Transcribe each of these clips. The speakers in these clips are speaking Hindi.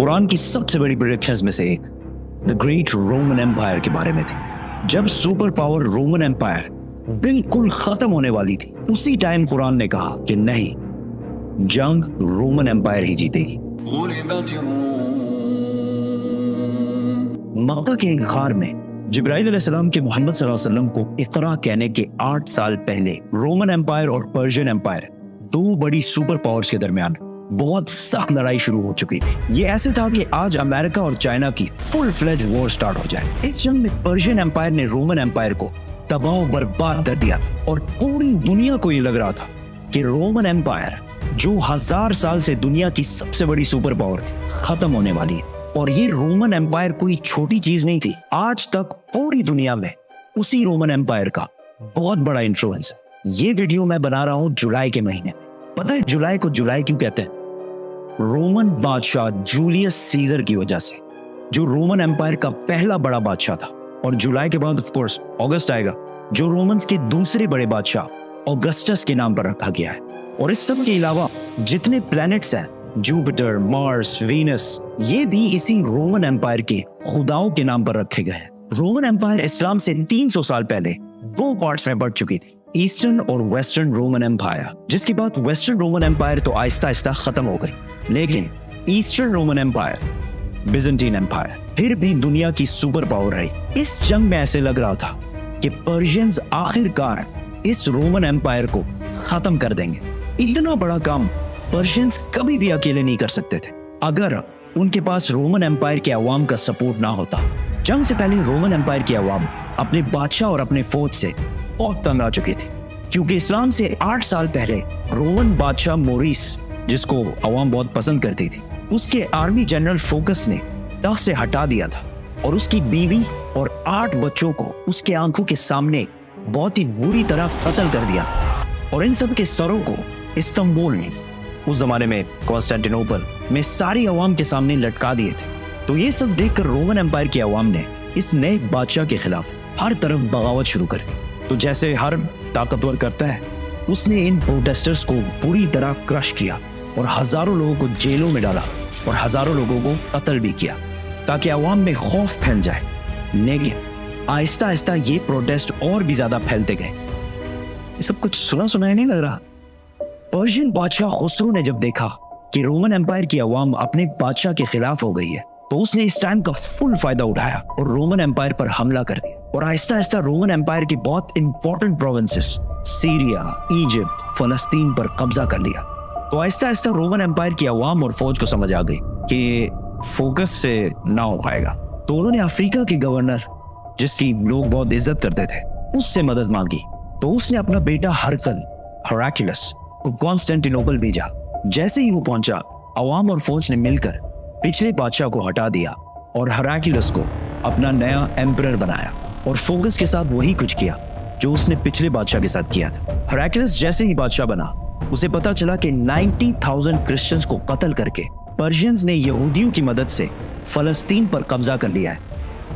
कुरान की सबसे बड़ी प्रेडिक्शंस में से एक द ग्रेट रोमन एम्पायर के बारे में थी। जब सुपर पावर रोमन एम्पायर बिल्कुल खत्म होने वाली थी, उसी टाइम कुरान ने कहा कि नहीं, जंग रोमन एम्पायर ही जीतेगी। मक्का के एक गार में जिब्राइल अलैहिस्सलाम के मोहम्मद सल्लल्लाहु अलैहि वसल्लम को इकरा कहने के 8 साल पहले रोमन एम्पायर और पर्शियन एम्पायर, दो बड़ी सुपर पावर्स के दरमियान बहुत सख्त लड़ाई शुरू हो चुकी थी। ये ऐसे था कि आज अमेरिका और चाइना की फुल फ्लेज वॉर स्टार्ट हो जाए। इस जंग में पर्शियन एम्पायर ने रोमन एम्पायर को तबाह बर्बाद कर दिया था और पूरी दुनिया को ये लग रहा था कि रोमन एम्पायर, जो 1000 साल से दुनिया की सबसे बड़ी सुपर पावर थी, खत्म होने वाली है। और ये रोमन एम्पायर कोई छोटी चीज नहीं थी। आज तक पूरी दुनिया में उसी रोमन एम्पायर का बहुत बड़ा इन्फ्लुएंस है। ये वीडियो मैं बना रहा हूँ जुलाई के महीने। पता है जुलाई को जुलाई क्यों कहते हैं? रोमन बादशाह जूलियस सीजर की वजह से, जो रोमन एम्पायर का पहला बड़ा बादशाह था। और जुलाई के बाद ऑफ कोर्स अगस्त आएगा, जो रोमन्स के दूसरे बड़े बादशाह ऑगस्टस के नाम पर रखा गया है। और इस सब के अलावा जितने प्लैनेट्स हैं, जुपिटर, मार्स, वीनस, ये भी इसी रोमन एम्पायर के खुदाओं के नाम पर रखे गए हैं। रोमन एम्पायर इस्लाम से 300 साल पहले दो पार्ट्स में बढ़ चुकी थी, ईस्टर्न और वेस्टर्न रोमन एम्पायर। जिसके बाद वेस्टर्न रोमन एम्पायर तो आहिस्ता आहिस्ता खत्म हो गई, लेकिन eastern Roman empire, Byzantine empire, फिर भी दुनिया की सुपर पावर रही। इस जंग में ऐसे लग रहा था कि पर्शियंस आखिरकार इस रोमन एम्पायर को खत्म कर देंगे। इतना बड़ा काम पर्शियंस कभी भी अकेले नहीं कर सकते थे अगर उनके पास रोमन एम्पायर के अवाम का सपोर्ट ना होता। जंग से पहले रोमन एम्पायर के अवाम अपने बादशाह और अपने फौज से बहुत तंग आ चुके थे, क्योंकि इस्लाम से 8 साल पहले रोमन बादशाह मोरिस, जिसको अवाम बहुत पसंद करती थी, उसके आर्मी जनरल फोकस ने तख्त से हटा दिया था और उसकी बीवी और 8 बच्चों को उसके आंखों के सामने बहुत ही बुरी तरह कत्ल कर दिया था। और इन सब के सरों को इस्तांबुल में, उस जमाने में कॉन्स्टेंटिनोपल में, सारी अवाम के सामने लटका दिए थे। तो ये सब देखकर रोमन एम्पायर की अवाम ने इस नए बादशाह के खिलाफ हर तरफ बगावत शुरू कर दी। तो जैसे हर ताकतवर करता है, उसने इन प्रोटेस्टर्स को पूरी तरह क्रश किया और हजारों लोगों को जेलों में डाला और हजारों लोगों को कत्ल भी किया, ताकि अवाम में खौफ फैल जाए। लेकिन आहिस्ता आहिस्ता ये प्रोटेस्ट और भी ज्यादा फैलते गए। ये सब कुछ सुना सुनाया नहीं लग रहा? पर्शियन बादशाह खुसरो ने जब देखा कि रोमन एम्पायर की अवाम अपने बादशाह के खिलाफ हो गई है, तो उसने इस टाइम का फुल फायदा उठाया और रोमन एम्पायर पर हमला कर दिया। और आहिस्ता आहिस्ता रोमन एम्पायर की बहुत इंपॉर्टेंट प्रोविंसेस, सीरिया, इजिप्ट, फलस्तीन पर कब्जा कर लिया। तो आहिस्ता आहिस्ता रोमन एम्पायर की अवाम और फौज को समझ आ गई कि फोकस से ना हो पाएगा। तो उन्होंने अफ्रीका के गवर्नर, जिसकी लोग बहुत इज्जत करते थे, उससे मदद मांगी। तो उसने अपना बेटा हेराक्लियस को कॉन्स्टेंटिनोपल भेजा। जैसे ही वो पहुंचा, अवाम और फौज ने मिलकर पिछले बादशाह को हटा दिया और हेराक्लियस को अपना नया एम्परर बनाया और फोकस के साथ वही कुछ किया जो उसने पिछले बादशाह के साथ किया था। हेराक्लियस जैसे ही बादशाह बना, उसे पता चला कि 90,000 क्रिश्चियंस को कत्ल करके पर्शियंस ने यहूदियों की मदद से फलस्तीन पर कब्जा कर लिया है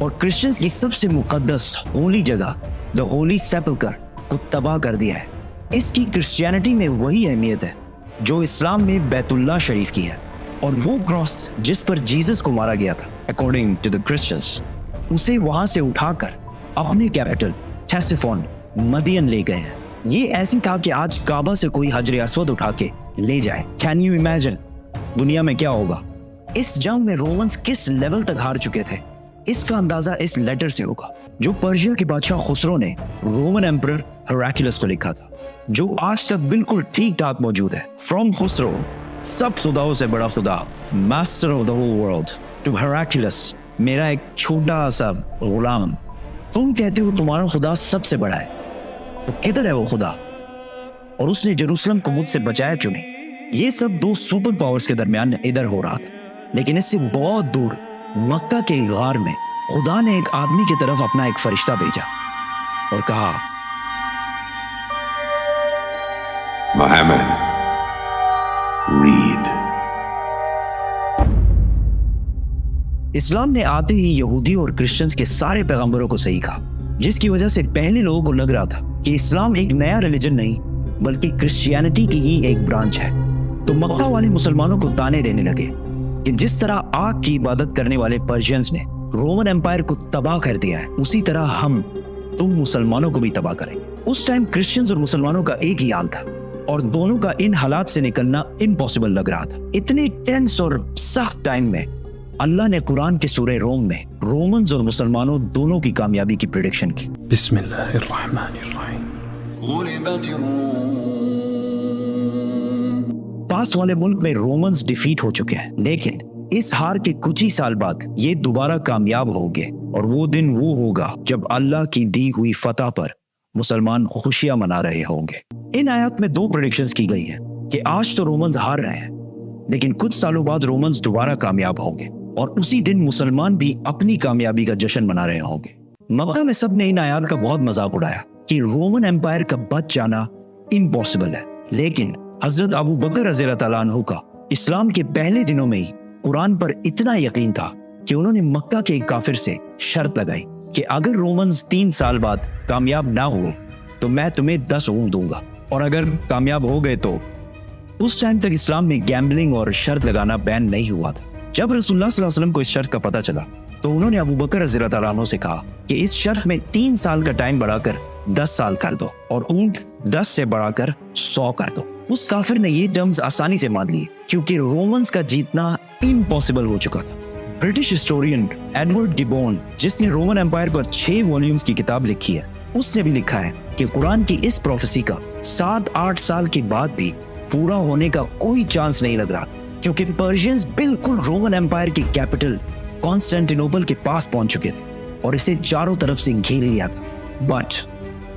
और क्रिश्चियंस की सबसे मुकद्दस होली जगह द होली सेपल्कर को तबाह कर दिया है। इसकी क्रिश्चियनिटी में वही अहमियत है जो इस्लाम में बैतुल्लाह शरीफ की है। और वो क्रॉस जिस पर जीसस को मारा गया था, अकॉर्डिंग टू द क्रिश्चियंस, उसे वहां से उठाकर अपने कैपिटल थेसिफोन, मदियन ले गए हैं। ये ऐसी था कि आज काबा से कोई हजर अस्वद उठा के ले जाए। कैन यू इमेजिन दुनिया में क्या होगा? इस जंग में रोमन्स किस लेवल तक हार चुके थे, इसका अंदाजा इस लेटर से होगा जो पर्शिया के बादशाह खुसरो ने रोमन एम्परर हेराक्लियस को लिखा था, जो आज तक बिल्कुल ठीक ठाक मौजूद है। फ्रॉम खुसरो, सब खुदाओं से बड़ा खुदा, master of the whole world, to Heraclius, मेरा एक छोटा सा गुलाम, तुम कहते हो तुम्हारा खुदा सबसे बड़ा है, तो किधर है वो खुदा? और उसने जेरूसलम को मुझसे बचाया क्यों नहीं? ये सब दो सुपर पावर्स के दरमियान इधर हो रहा था। लेकिन इससे बहुत दूर मक्का के गार में खुदा ने एक आदमी की तरफ अपना एक फरिश्ता भेजा और कहा, Muhammad, read. इस्लाम ने आते ही यहूदी और क्रिश्चियंस के सारे पैगंबरों को सही कहा, जिसकी वजह से पहले लोगों को लग रहा था कि इस्लाम एक नया रिलीजन नहीं बल्कि क्रिश्चियनिटी की ही एक ब्रांच है। तो मक्का वाले मुसलमानों को ताने देने लगे कि जिस तरह आग की इबादत करने वाले पर्शियंस ने रोमन एम्पायर को तबाह कर दिया है, उसी तरह हम तुम मुसलमानों को भी तबाह करेंगे। उस टाइम क्रिश्चियंस और मुसलमानों का एक ही हाल था और दोनों का इन हालात से निकलना इम्पॉसिबल लग रहा था। इतने टेंस और सख्त टाइम में अल्लाह ने कुरान के सूरह रोम में रोमन्स और मुसलमानों दोनों की कामयाबी की प्रेडिक्शन की। बिस्मिल्लाहिर्रहमानिर्रहीम। पास वाले मुल्क में रोमन्स डिफीट हो चुके हैं, लेकिन इस हार के कुछ ही साल बाद ये दोबारा कामयाब होंगे और वो दिन वो होगा जब अल्लाह की दी हुई फतह पर मुसलमान खुशियां मना रहे होंगे। इन आयत में 2 प्रेडिक्शंस की गई है कि आज तो रोमन्स हार रहे हैं, लेकिन कुछ सालों बाद रोमन्स दोबारा कामयाब होंगे और उसी दिन मुसलमान भी अपनी कामयाबी का जश्न मना रहे होंगे। मक्का में सबने इन आयत का बहुत मजाक उड़ाया कि रोमन एम्पायर का बच जाना इम्पॉसिबल है, लेकिन हजरत अबू बकर रज़ी अल्लाह तआला अन्हु का इस्लाम के पहले दिनों में ही कुरान पर इतना यकीन था कि उन्होंने मक्का के एक काफिर से शर्त लगाई कि अगर रोमन्स 3 साल बाद कामयाब ना हुए तो मैं तुम्हें 10 ऊंट दूंगा, और अगर कामयाब हो गए तो उस टाइम तक इस्लाम में गैम्बलिंग और शर्त लगाना बैन नहीं हुआ था। जब रसूलुल्लाह सल्लल्लाहु अलैहि वसल्लम को इस शर्त का पता चला तो उन्होंने अबू बकर रज़ी अल्लाह तआला अन्हु से कहा कि इस शर्त में 3 साल का टाइम बढ़ाकर 10 साल कर दो और ऊंट 10 से बढ़ाकर 100 कर दो। उस काफिर ने ये टर्म्स आसानी से मान लिए क्योंकि रोमन्स का जीतना इम्पॉसिबल हो चुका था। ब्रिटिश हिस्टोरियन एडवर्ड गिबोन, जिसने रोमन एम्पायर पर 6 वॉल्यूम्स की किताब लिखी है, उसने भी लिखा है कि कुरान की इस प्रोफेसी का 7-8 साल के बाद भी पूरा होने का कोई चांस नहीं लग रहा था, क्योंकि पर्शियंस बिल्कुल रोमन एम्पायर की कैपिटल कॉन्स्टेंटिनोपल के पास पहुंच चुके थे और इसे चारों तरफ से घेर लिया था। बट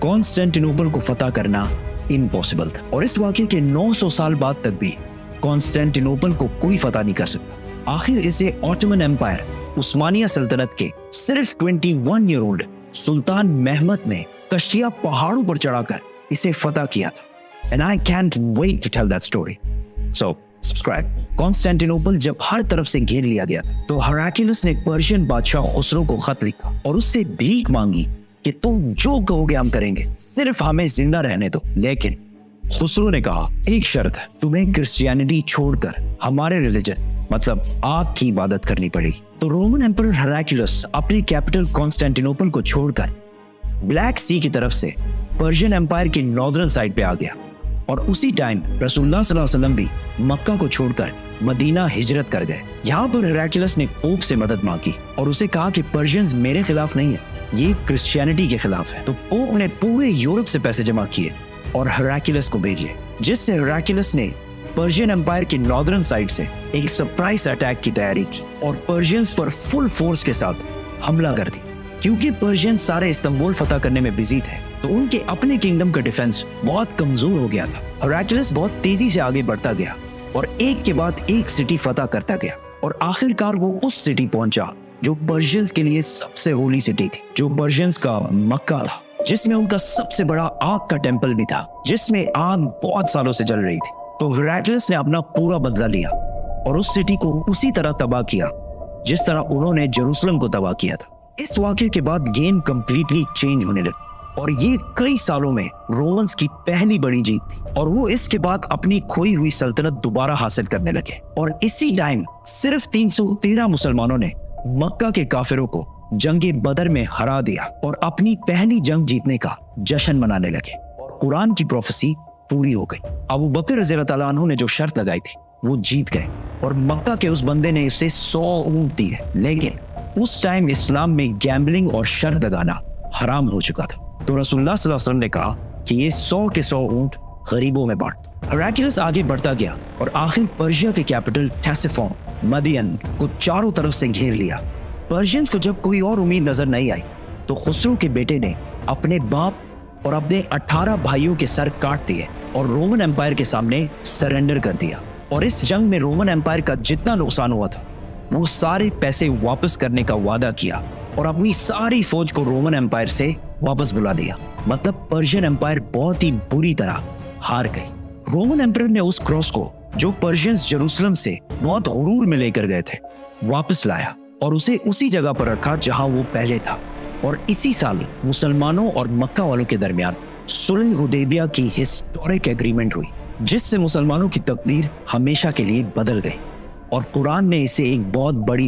कॉन्स्टेंटिनोपल को फतह करना इम्पॉसिबल था और इस वाकये के 900 साल बाद तक भी कॉन्स्टेंटिनोपल को कोई फतह नहीं कर सकता। आखिर इसे ऑटोमन एम्पायर उस्मानिया सल्तनत के सिर्फ 21 ईयर ओल्ड सुल्तान महमद ने कश्तिया पहाड़ों पर चढ़ाकर इसे फतह किया था। And I can't wait to tell that story. So subscribe. Constantinople जब हर तरफ से घेर लिया गया था तो हेराक्लियस ने पर्शियन बादशाह खुसरो को खत लिखा और उससे भीख मांगी कि तुम जो कहोगे हम करेंगे, सिर्फ हमें जिंदा रहने दो। लेकिन खुसरो ने कहा एक शर्त है, तुम्हें क्रिश्चियनिटी छोड़कर हमारे रिलीजन मतलब आग की इबादत करनी पड़ेगी। तो रोमन एम्परर हेराक्लियस अपनी कैपिटल कॉन्स्टेंटिनोपल को छोड़कर ब्लैक सी की तरफ से पर्शियन एम्पायर की नॉर्दर्न साइड पे आ गया और उसी टाइम रसूलुल्लाह सल्लल्लाहु अलैहि वसल्लम भी मक्का को छोड़कर मदीना हिजरत कर गए। यहाँ पर हेराक्लियस ने पोप से मदद मांगी और उसे कहा कि पर्शियंस मेरे खिलाफ नहीं है, ये क्रिश्चियनिटी के खिलाफ है। तो पोप ने पूरे यूरोप से पैसे जमा किए और हेराक्लियस को भेजे, जिससे हेराक्लियस ने पर्शियन एम्पायर की नॉर्दर्न साइड से एक सरप्राइज अटैक की तैयारी की और पर्शियंस पर फुल फोर्स के साथ हमला कर दिया। क्योंकि पर्शियंस सारे इस्तांबुल फतह करने में बिजी थे तो उनके अपने किंगडम का डिफेंस बहुत कमजोर हो गया था। हेराक्लियस बहुत तेजी से आगे बढ़ता गया और एक के बाद एक सिटी फतह करता गया और आखिरकार वो उस सिटी पहुंचा जो पर्शियंस के लिए सबसे होली सिटी थी, जो पर्शियंस का मक्का था, जिसमें उनका सबसे बड़ा आग का टेम्पल भी था, जिसमें आग बहुत सालों से जल रही थी। तो हेराक्लियस ने अपना पूरा बदला लिया और उस सिटी को उसी तरह तबाह किया जिस तरह उन्होंने जेरूसलम को तबाह किया था। इस वाकये के बाद गेम कंप्लीटली चेंज होने लगी और ये कई सालों में रोमन्स की पहली बड़ी जीत थी और वो इसके बाद अपनी खोई हुई सल्तनत दोबारा हासिल करने लगे। और इसी टाइम सिर्फ 313 मुसलमानों ने मक्का के काफिरों को जंगे बदर में हरा दिया और अपनी पहली जंग जीतने का जश्न मनाने लगे और कुरान की प्रोफेसी पूरी हो गई। अबू बकर रज़ी अल्लाह तआला अन्हु ने जो शर्त लगाई थी वो जीत गए और मक्का के उस बंदे ने उसे 100 ऊंट दिए, लेकिन उस टाइम इस्लाम में गैम्बलिंग और शर्त लगाना हराम हो चुका था। तो रसूलुल्लाह सल्लल्लाहु अलैहि वसल्लम ने कहा कि ये 100 के 100 ऊंट गरीबों में बांट दो। हेराक्लियस आगे बढ़ता गया और आखिर पर्शिया के कैपिटल टेसिफोन मदियन को चारों तरफ से घेर लिया। पर्शियंस को जब कोई और उम्मीद नजर नहीं आई तो खुसरो के बेटे ने अपने बाप और अपने 18 भाइयों के सर काट दिए और रोमन एम्पायर के सामने सरेंडर कर दिया। और इस जंग में रोमन एम्पायर का जितना नुकसान हुआ था वो सारे पैसे वापस करने का वादा किया और अपनी सारी फौज को रोमन एम्पायर से वापस बुला लिया। मतलब पर्शियन एम्पायर बहुत ही बुरी तरह हार गई। रोमन एम्पायर ने उस क्रॉस को जो पर्शियंस जेरूसलम से बहुत गुरूर में लेकर गए थे वापस लाया और उसे उसी जगह पर रखा जहां वो पहले था। और इसी साल मुसलमानों और मक्का वालों के दरमियान सुलह हुदैबिया की हिस्टोरिक एग्रीमेंट हुई जिससे मुसलमानों की तकदीर हमेशा के लिए बदल गई। और कुरान ने इसे एक बहुत बड़ी